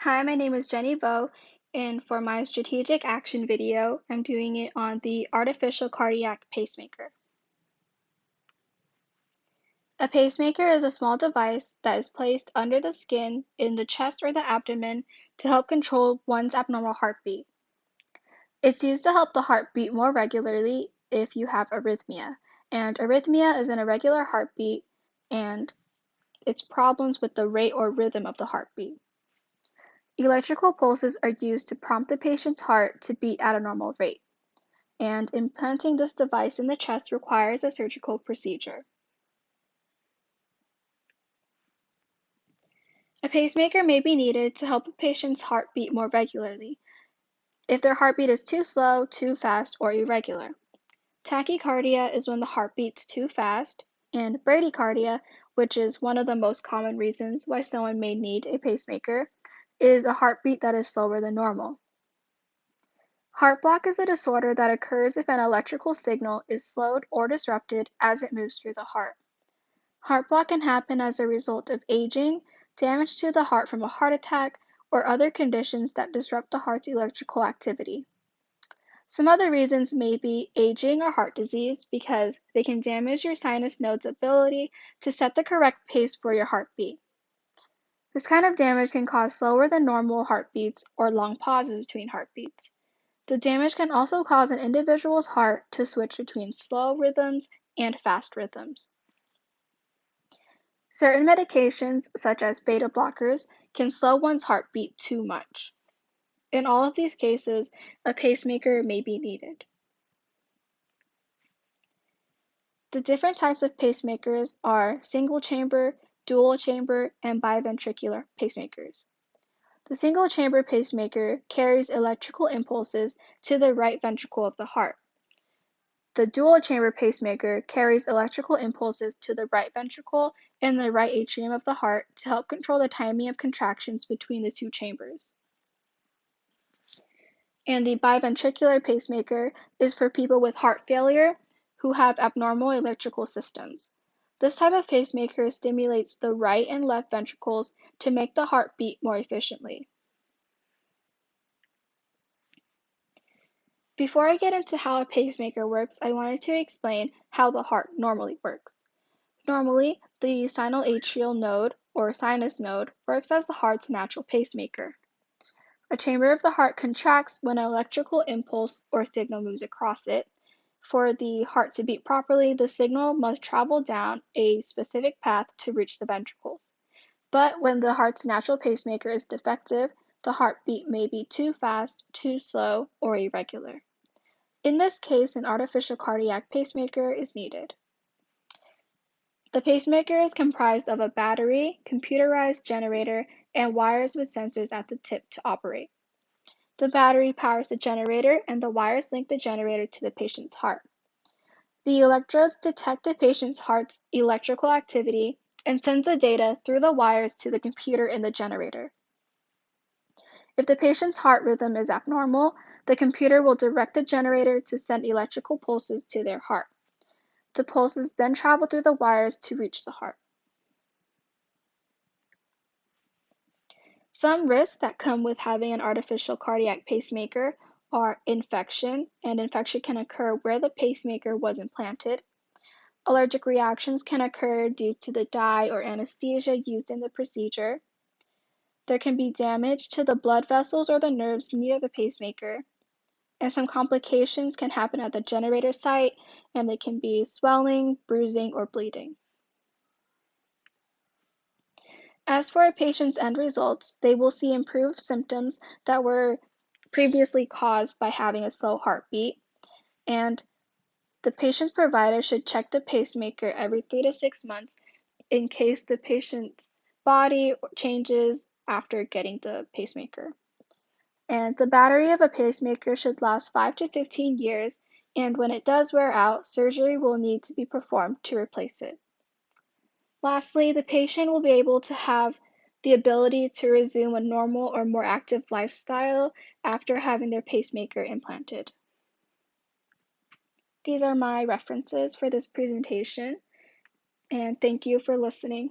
Hi, my name is Jenny Vo, and for my strategic action video, I'm doing it on the artificial cardiac pacemaker. A pacemaker is a small device that is placed under the skin in the chest or the abdomen to help control one's abnormal heartbeat. It's used to help the heart beat more regularly if you have arrhythmia, and arrhythmia is an irregular heartbeat and it's problems with the rate or rhythm of the heartbeat. Electrical pulses are used to prompt the patient's heart to beat at a normal rate, and implanting this device in the chest requires a surgical procedure. A pacemaker may be needed to help a patient's heart beat more regularly if their heartbeat is too slow, too fast, or irregular. Tachycardia is when the heart beats too fast, and bradycardia, which is one of the most common reasons why someone may need a pacemaker, is a heartbeat that is slower than normal. Heart block is a disorder that occurs if an electrical signal is slowed or disrupted as it moves through the heart. Heart block can happen as a result of aging, damage to the heart from a heart attack, or other conditions that disrupt the heart's electrical activity. Some other reasons may be aging or heart disease because they can damage your sinus node's ability to set the correct pace for your heartbeat. This kind of damage can cause slower than normal heartbeats or long pauses between heartbeats. The damage can also cause an individual's heart to switch between slow rhythms and fast rhythms. Certain medications, such as beta blockers, can slow one's heartbeat too much. In all of these cases, a pacemaker may be needed. The different types of pacemakers are single chamber, dual chamber, and biventricular pacemakers. The single chamber pacemaker carries electrical impulses to the right ventricle of the heart. The dual chamber pacemaker carries electrical impulses to the right ventricle and the right atrium of the heart to help control the timing of contractions between the two chambers. And the biventricular pacemaker is for people with heart failure who have abnormal electrical systems. This type of pacemaker stimulates the right and left ventricles to make the heart beat more efficiently. Before I get into how a pacemaker works, I wanted to explain how the heart normally works. Normally, the sinoatrial node, or sinus node, works as the heart's natural pacemaker. A chamber of the heart contracts when an electrical impulse or signal moves across it. For the heart to beat properly, the signal must travel down a specific path to reach the ventricles. But when the heart's natural pacemaker is defective, the heartbeat may be too fast, too slow, or irregular. In this case, an artificial cardiac pacemaker is needed. The pacemaker is comprised of a battery, computerized generator, and wires with sensors at the tip to operate. The battery powers the generator, and the wires link the generator to the patient's heart. The electrodes detect the patient's heart's electrical activity and send the data through the wires to the computer in the generator. If the patient's heart rhythm is abnormal, the computer will direct the generator to send electrical pulses to their heart. The pulses then travel through the wires to reach the heart. Some risks that come with having an artificial cardiac pacemaker are infection, and infection can occur where the pacemaker was implanted. Allergic reactions can occur due to the dye or anesthesia used in the procedure. There can be damage to the blood vessels or the nerves near the pacemaker, and some complications can happen at the generator site, and they can be swelling, bruising, or bleeding. As for a patient's end results, they will see improved symptoms that were previously caused by having a slow heartbeat, and the patient's provider should check the pacemaker every 3 to 6 months in case the patient's body changes after getting the pacemaker. And the battery of a pacemaker should last 5 to 15 years, and when it does wear out, surgery will need to be performed to replace it. Lastly, the patient will be able to have the ability to resume a normal or more active lifestyle after having their pacemaker implanted. These are my references for this presentation, and thank you for listening.